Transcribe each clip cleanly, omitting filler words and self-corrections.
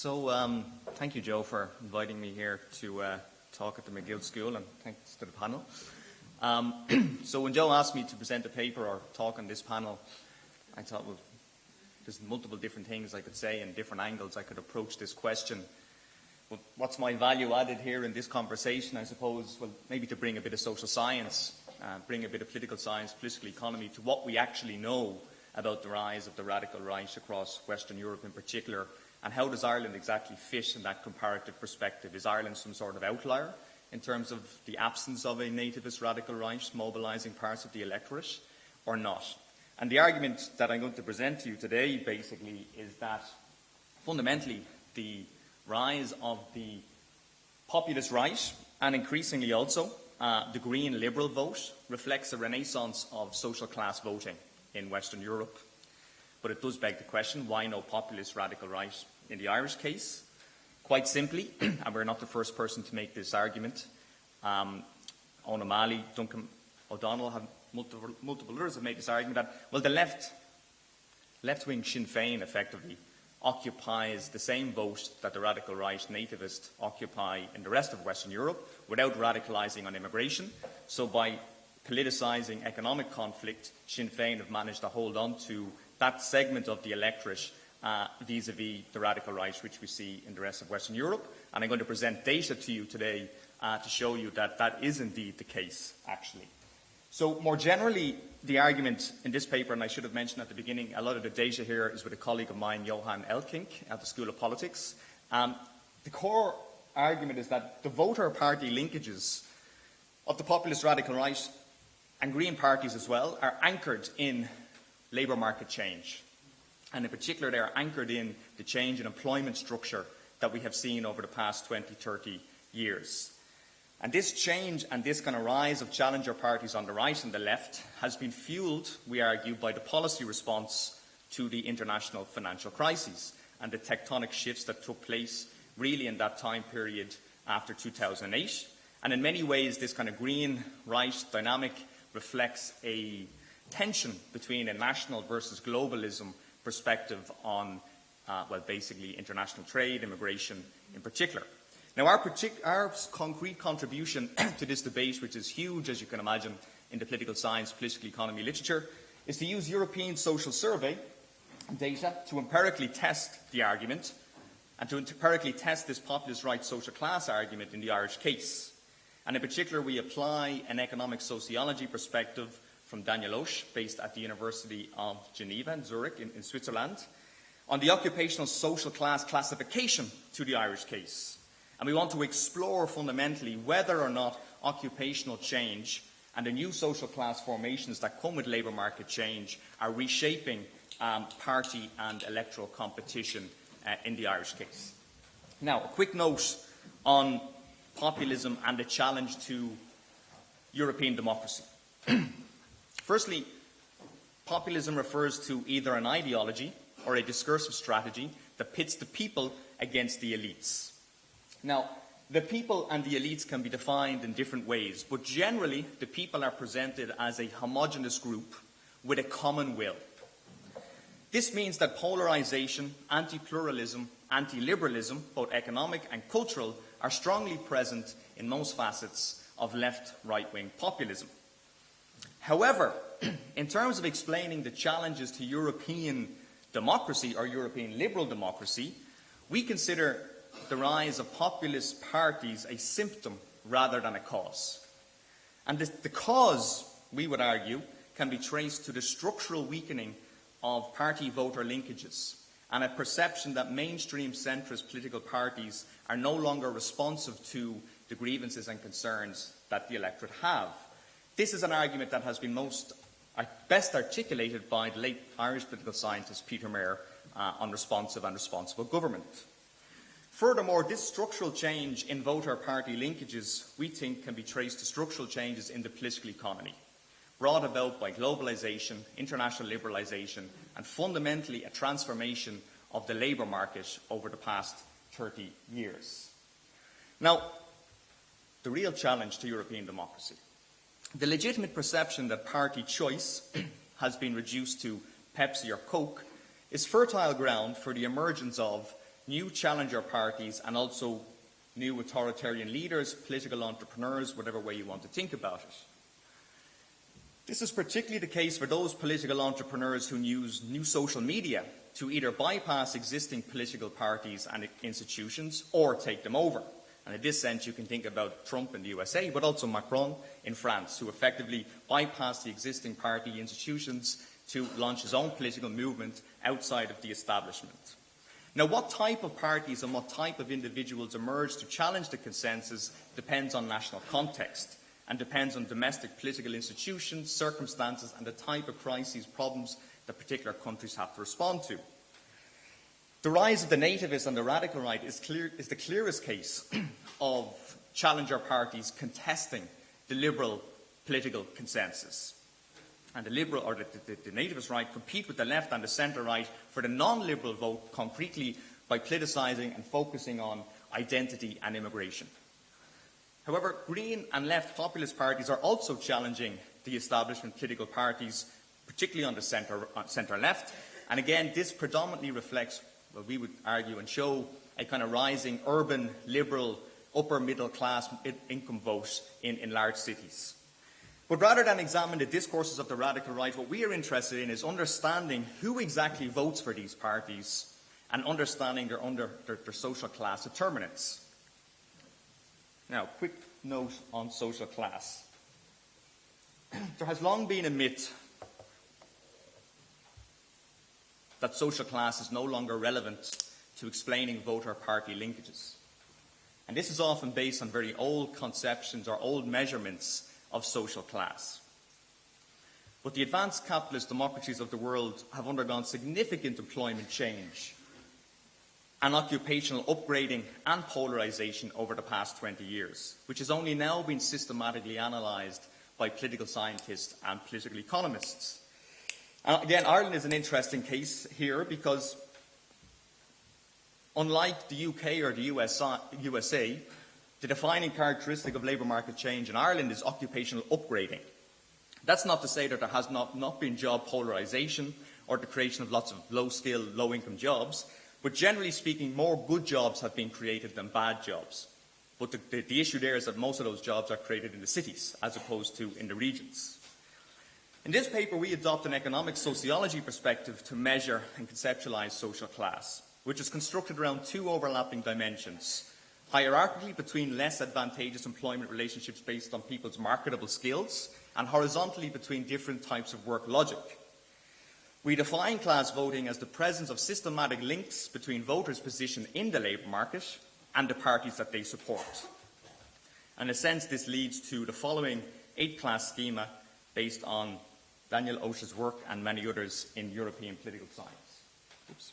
Thank you, Joe, for inviting me here to talk at the MacGill School, and thanks to the panel. So when Joe asked me to present a paper or talk on this panel, I thought, well, there's multiple different things I could say and different angles I could approach this question. Well, what's my value added here in this conversation? I suppose, well, maybe to bring a bit of social science, bring a bit of political science, political economy to what we actually know about the rise of the radical right across Western Europe in particular. And how does Ireland exactly fit in that comparative perspective? Is Ireland some sort of outlier in terms of the absence of a nativist radical right mobilising parts of the electorate, or not? And the argument that I'm going to present to you today basically is that fundamentally the rise of the populist right, and increasingly also the Green Liberal vote, reflects a renaissance of social class voting in Western Europe. But it does beg the question, why no populist radical right in the Irish case? Quite simply, and we're not the first person to make this argument, Owen O'Malley, Duncan O'Donnell, have multiple others have made this argument that, well, the left-wing Sinn Féin effectively occupies the same vote that the radical right nativists occupy in the rest of Western Europe without radicalising on immigration. So by politicising economic conflict, Sinn Féin have managed to hold on to that segment of the electorate vis-à-vis the radical right, which we see in the rest of Western Europe. And I'm going to present data to you today to show you that that is indeed the case, actually. So more generally, the argument in this paper, and I should have mentioned at the beginning, a lot of the data here is with a colleague of mine, Johan Elkink, at the School of Politics. The core argument is that the voter party linkages of the populist radical right and Green parties as well are anchored in labour market change. And in particular, they are anchored in the change in employment structure that we have seen over the past 20, 30 years. And this change and this kind of rise of challenger parties on the right and the left has been fuelled, we argue, by the policy response to the international financial crisis and the tectonic shifts that took place really in that time period after 2008. And in many ways, this kind of green right dynamic reflects a tension between a national versus globalism perspective on, basically international trade, immigration in particular. Now, our concrete contribution to this debate, which is huge, as you can imagine, in the political science, political economy literature, is to use European social survey data to empirically test the argument and to empirically test this populist right social class argument in the Irish case. And in particular, we apply an economic sociology perspective from Daniel Osh, based at the University of Geneva in Zurich in Switzerland, on the occupational social class classification to the Irish case. And we want to explore fundamentally whether or not occupational change and the new social class formations that come with labour market change are reshaping party and electoral competition in the Irish case. Now, a quick note on populism and the challenge to European democracy. Firstly, populism refers to either an ideology or a discursive strategy that pits the people against the elites. Now, the people and the elites can be defined in different ways, but generally the people are presented as a homogeneous group with a common will. This means that polarisation, anti-pluralism, anti-liberalism, both economic and cultural, are strongly present in most facets of left-right-wing populism. However, in terms of explaining the challenges to European democracy or European liberal democracy, we consider the rise of populist parties a symptom rather than a cause. And the cause, we would argue, can be traced to the structural weakening of party voter linkages and a perception that mainstream centrist political parties are no longer responsive to the grievances and concerns that the electorate have. This is an argument that has been best articulated by the late Irish political scientist Peter Mayer on responsive and responsible government. Furthermore, this structural change in voter party linkages, we think, can be traced to structural changes in the political economy, brought about by globalisation, international liberalisation, and fundamentally a transformation of the labour market over the past 30 years. Now, the real challenge to European democracy. The legitimate perception that party choice has been reduced to Pepsi or Coke is fertile ground for the emergence of new challenger parties, and also new authoritarian leaders, political entrepreneurs, whatever way you want to think about it. This is particularly the case for those political entrepreneurs who use new social media to either bypass existing political parties and institutions or take them over. And in this sense, you can think about Trump in the USA, but also Macron in France, who effectively bypassed the existing party institutions to launch his own political movement outside of the establishment. Now, what type of parties and what type of individuals emerge to challenge the consensus depends on national context and depends on domestic political institutions, circumstances, and the type of crises, problems that particular countries have to respond to. The rise of the nativist and the radical right is the clearest case of challenger parties contesting the liberal political consensus. And the liberal or the nativist right compete with the left and the centre right for the non-liberal vote concretely by politicising and focusing on identity and immigration. However, green and left populist parties are also challenging the establishment political parties, particularly on the centre left. And again, this predominantly reflects, well, we would argue and show, a kind of rising urban, liberal, upper middle class income vote in large cities. But rather than examine the discourses of the radical right, what we are interested in is understanding who exactly votes for these parties and understanding their social class determinants. Now, quick note on social class. There has long been a myth that social class is no longer relevant to explaining voter party linkages. And this is often based on very old conceptions or old measurements of social class. But the advanced capitalist democracies of the world have undergone significant employment change and occupational upgrading and polarisation over the past 20 years, which has only now been systematically analysed by political scientists and political economists. Again, Ireland is an interesting case here because, unlike the UK or the USA, the defining characteristic of labour market change in Ireland is occupational upgrading. That's not to say that there has not been job polarisation or the creation of lots of low-skill, low-income jobs, but generally speaking, more good jobs have been created than bad jobs. But the issue there is that most of those jobs are created in the cities as opposed to in the regions. In this paper, we adopt an economic sociology perspective to measure and conceptualise social class, which is constructed around two overlapping dimensions: hierarchically between less advantageous employment relationships based on people's marketable skills, and horizontally between different types of work logic. We define class voting as the presence of systematic links between voters' position in the labour market and the parties that they support. In a sense, this leads to the following 8-class schema based on Daniel Osh's work and many others in European political science. Oops.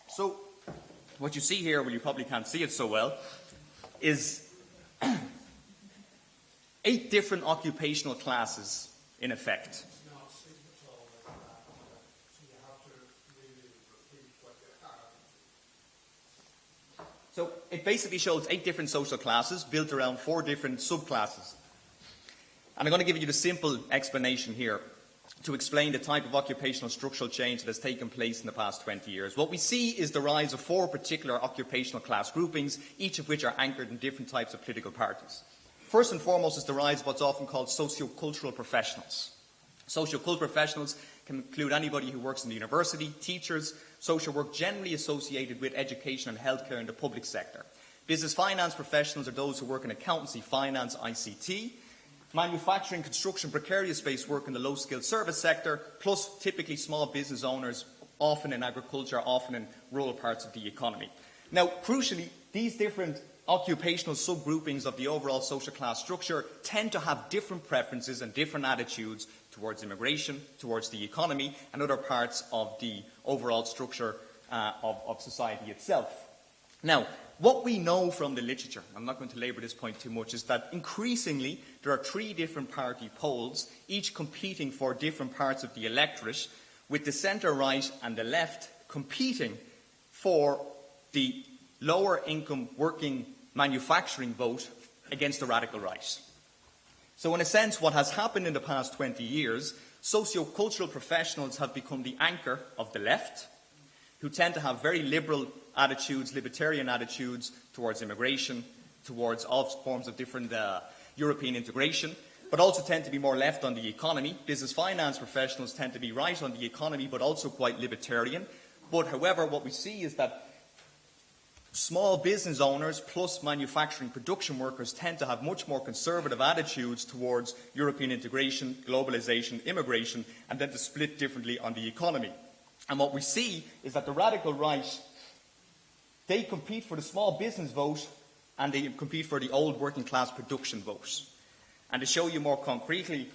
So, what you see here, well, you probably can't see it so well, is 8 different occupational classes in effect. So it basically shows 8 different social classes built around 4 different subclasses. And I'm going to give you the simple explanation here to explain the type of occupational structural change that has taken place in the past 20 years. What we see is the rise of 4 particular occupational class groupings, each of which are anchored in different types of political parties. First and foremost is the rise of what's often called socio-cultural professionals. Socio-cultural professionals can include anybody who works in the university, teachers, social work generally associated with education and healthcare in the public sector. Business finance professionals are those who work in accountancy, finance, ICT. Manufacturing, construction, precarious-based work in the low-skilled service sector, plus typically small business owners, often in agriculture, often in rural parts of the economy. Now, crucially, these different occupational subgroupings of the overall social class structure tend to have different preferences and different attitudes towards immigration, towards the economy, and other parts of the overall structure of society itself. Now, what we know from the literature, I'm not going to labour this point too much, is that increasingly there are 3 different party poles, each competing for different parts of the electorate, with the centre right and the left competing for the lower income working manufacturing vote against the radical right. So in a sense, what has happened in the past 20 years, socio-cultural professionals have become the anchor of the left, who tend to have very liberal attitudes, libertarian attitudes towards immigration, towards all forms of different European integration, but also tend to be more left on the economy. Business finance professionals tend to be right on the economy, but also quite libertarian. But however, what we see is that small business owners plus manufacturing production workers tend to have much more conservative attitudes towards European integration, globalization, immigration, and then to split differently on the economy. And what we see is that the radical right, they compete for the small business vote and they compete for the old working class production vote. And to show you more concretely,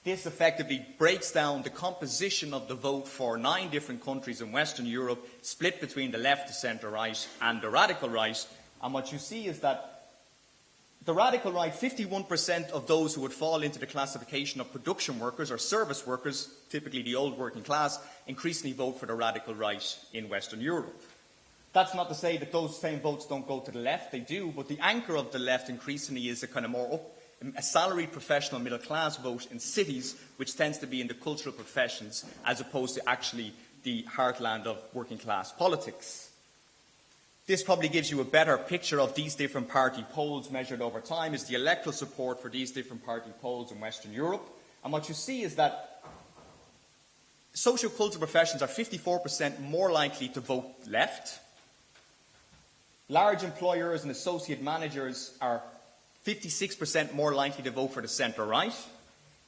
this effectively breaks down the composition of the vote for 9 different countries in Western Europe, split between the left, the centre right, and the radical right. And what you see is that the radical right, 51% of those who would fall into the classification of production workers or service workers, typically the old working class, increasingly vote for the radical right in Western Europe. That's not to say that those same votes don't go to the left, they do, but the anchor of the left increasingly is a kind of more a salaried professional middle class vote in cities, which tends to be in the cultural professions as opposed to actually the heartland of working class politics. This probably gives you a better picture of these different party polls measured over time, is the electoral support for these different party polls in Western Europe. And what you see is that socio-cultural professions are 54% more likely to vote left. Large employers and associate managers are 56% more likely to vote for the centre-right,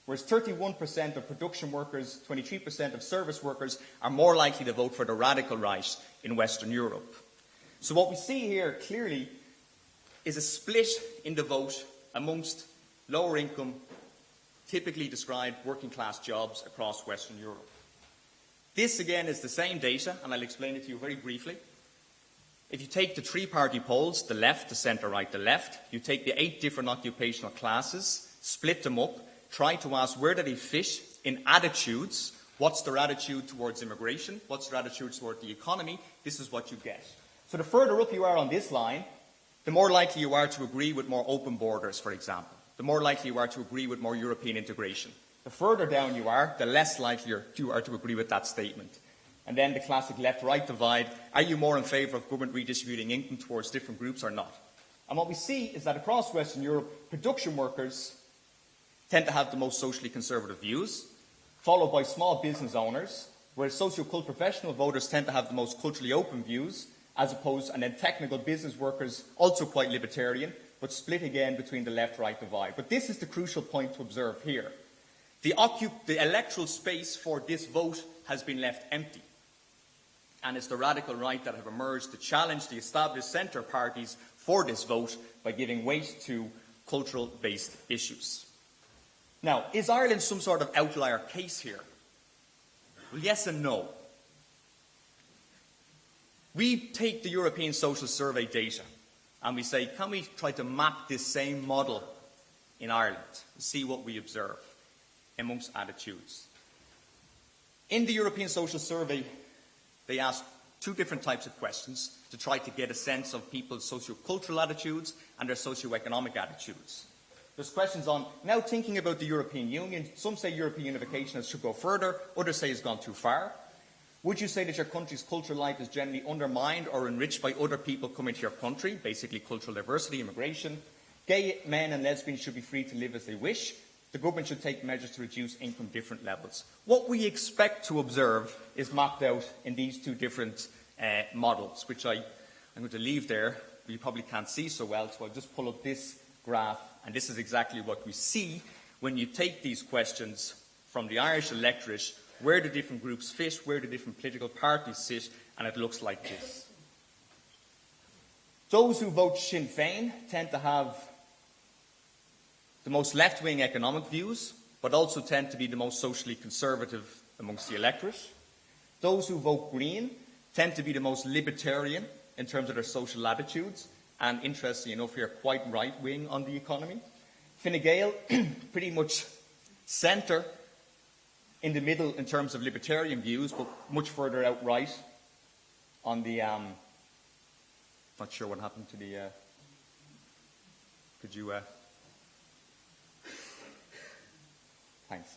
whereas 31% of production workers, 23% of service workers are more likely to vote for the radical right in Western Europe. So what we see here clearly is a split in the vote amongst lower income, typically described working class jobs across Western Europe. This again is the same data, and I'll explain it to you very briefly. If you take the 3 party polls, the left, the centre right, the left, you take the 8 different occupational classes, split them up, try to ask where do they fit in attitudes, what's their attitude towards immigration, what's their attitude towards the economy, this is what you get. So the further up you are on this line, the more likely you are to agree with more open borders, for example. The more likely you are to agree with more European integration. The further down you are, the less likely you are to agree with that statement. And then the classic left-right divide. Are you more in favour of government redistributing income towards different groups or not? And what we see is that across Western Europe, production workers tend to have the most socially conservative views, followed by small business owners, whereas socio-cultural professional voters tend to have the most culturally open views, as opposed, and then technical business workers, also quite libertarian, but split again between the left-right divide. But this is the crucial point to observe here. The electoral space for this vote has been left empty. And it's the radical right that have emerged to challenge the established centre parties for this vote by giving weight to cultural-based issues. Now, is Ireland some sort of outlier case here? Well, yes and no. We take the European Social Survey data and we say, can we try to map this same model in Ireland and see what we observe amongst attitudes? In the European Social Survey, they asked 2 different types of questions to try to get a sense of people's socio-cultural attitudes and their socio-economic attitudes. There's questions on, now thinking about the European Union, some say European unification should go further, others say it's gone too far. Would you say that your country's cultural life is generally undermined or enriched by other people coming to your country, basically cultural diversity, immigration? Gay men and lesbians should be free to live as they wish. The government should take measures to reduce income different levels. What we expect to observe is mapped out in these 2 different models, which I'm going to leave there. You probably can't see so well, so I'll just pull up this graph, and this is exactly what we see when you take these questions from the Irish electorate. Where do different groups fit? Where do different political parties sit? And it looks like this. Those who vote Sinn Féin tend to have the most left-wing economic views, but also tend to be the most socially conservative amongst the electorate. Those who vote Green tend to be the most libertarian in terms of their social attitudes, and interestingly enough here, quite right-wing on the economy. Fine Gael, pretty much centre in the middle in terms of libertarian views, but much further out right on the... not sure what happened to the... could you... Thanks.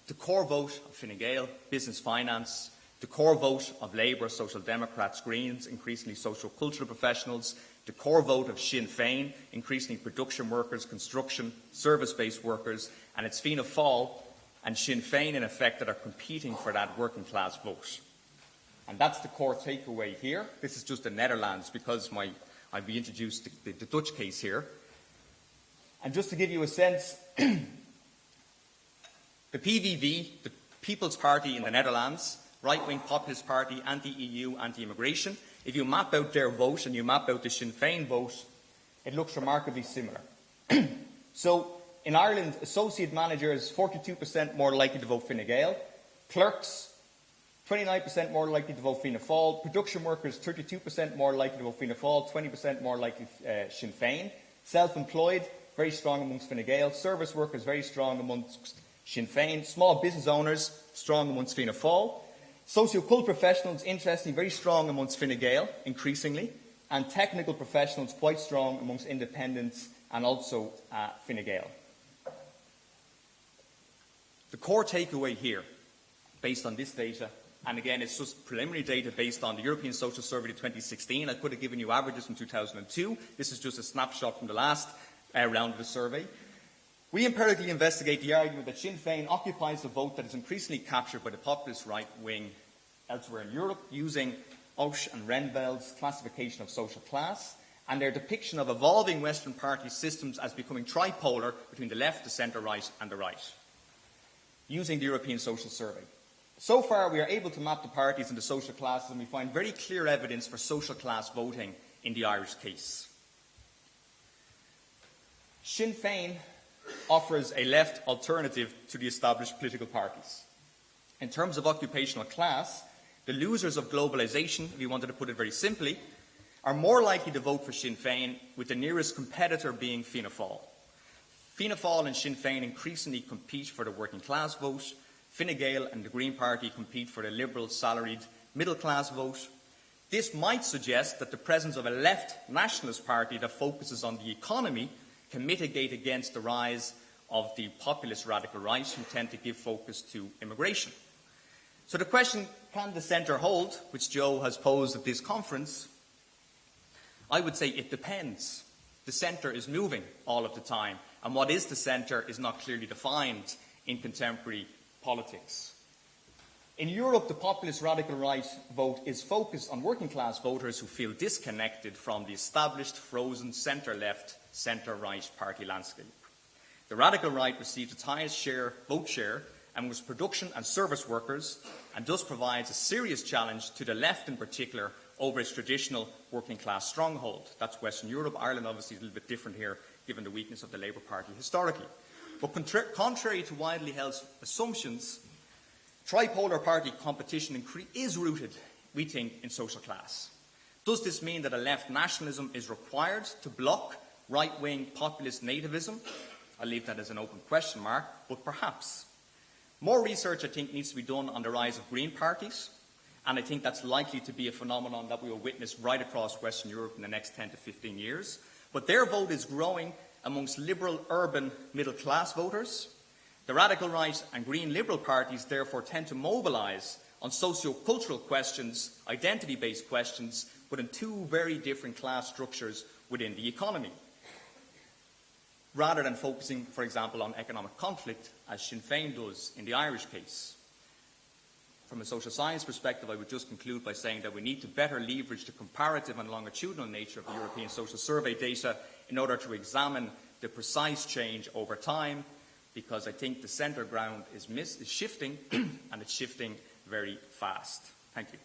The core vote of Fine Gael, Business Finance. The core vote of Labour, Social Democrats, Greens, increasingly Socio-Cultural Professionals. The core vote of Sinn Féin, increasingly production workers, construction, service-based workers. And it's Fianna Fáil and Sinn Féin, in effect, that are competing for that working class vote. And that's the core takeaway here. This is just the Netherlands, because I've been introduced the Dutch case here. And just to give you a sense, the PVV, the People's Party in the Netherlands, right-wing populist party, anti-EU, anti-immigration, if you map out their vote and you map out the Sinn Féin vote, it looks remarkably similar. So in Ireland, associate managers 42% more likely to vote Fine Gael, clerks 29% more likely to vote Fianna Fáil, production workers 32% more likely to vote Fianna Fáil, 20% more likely Sinn Féin, self-employed very strong amongst Fine Gael, service workers very strong amongst Sinn Féin, small business owners strong amongst Fianna Fáil, socio-cultural professionals, interestingly, very strong amongst Fine Gael, increasingly, and technical professionals quite strong amongst independents and also Fine Gael. The core takeaway here, based on this data, and again, it's just preliminary data based on the European Social Survey of 2016. I could have given you averages from 2002. This is just a snapshot from the last round of the survey. We empirically investigate the argument that Sinn Féin occupies the vote that is increasingly captured by the populist right wing elsewhere in Europe, using Osh and Renbel's classification of social class and their depiction of evolving Western party systems as becoming tripolar between the left, the centre-right and the right, using the European Social Survey. So far, we are able to map the parties into social classes, and we find very clear evidence for social class voting in the Irish case. Sinn Féin offers a left alternative to the established political parties. In terms of occupational class, the losers of globalisation, if you wanted to put it very simply, are more likely to vote for Sinn Féin, with the nearest competitor being Fianna Fáil. Fianna Fáil and Sinn Féin increasingly compete for the working class vote. Fine Gael and the Green Party compete for the liberal, salaried, middle class vote. This might suggest that the presence of a left nationalist party that focuses on the economy can mitigate against the rise of the populist radical right, who tend to give focus to immigration. So the question, can the centre hold, which Joe has posed at this conference, I would say it depends. The centre is moving all of the time, and what is the centre is not clearly defined in contemporary politics. In Europe, the populist radical right vote is focused on working class voters who feel disconnected from the established, frozen centre-left, centre-right party landscape. The radical right receives its highest vote share amongst production and service workers, and thus provides a serious challenge to the left in particular over its traditional working class stronghold. That's Western Europe. Ireland obviously is a little bit different here, given the weakness of the Labour Party historically. But contrary to widely held assumptions, tripolar party competition is rooted, we think, in social class. Does this mean that a left nationalism is required to block right-wing populist nativism? I'll leave that as an open question mark, but perhaps. More research, I think, needs to be done on the rise of green parties, and I think that's likely to be a phenomenon that we will witness right across Western Europe in the next 10 to 15 years. But their vote is growing amongst liberal, urban, middle-class voters. The radical right and green liberal parties therefore tend to mobilise on socio-cultural questions, identity-based questions, but in two very different class structures within the economy, rather than focusing, for example, on economic conflict, as Sinn Féin does in the Irish case. From a social science perspective, I would just conclude by saying that we need to better leverage the comparative and longitudinal nature of the European Social Survey data in order to examine the precise change over time, because I think the centre ground is shifting, and it's shifting very fast. Thank you.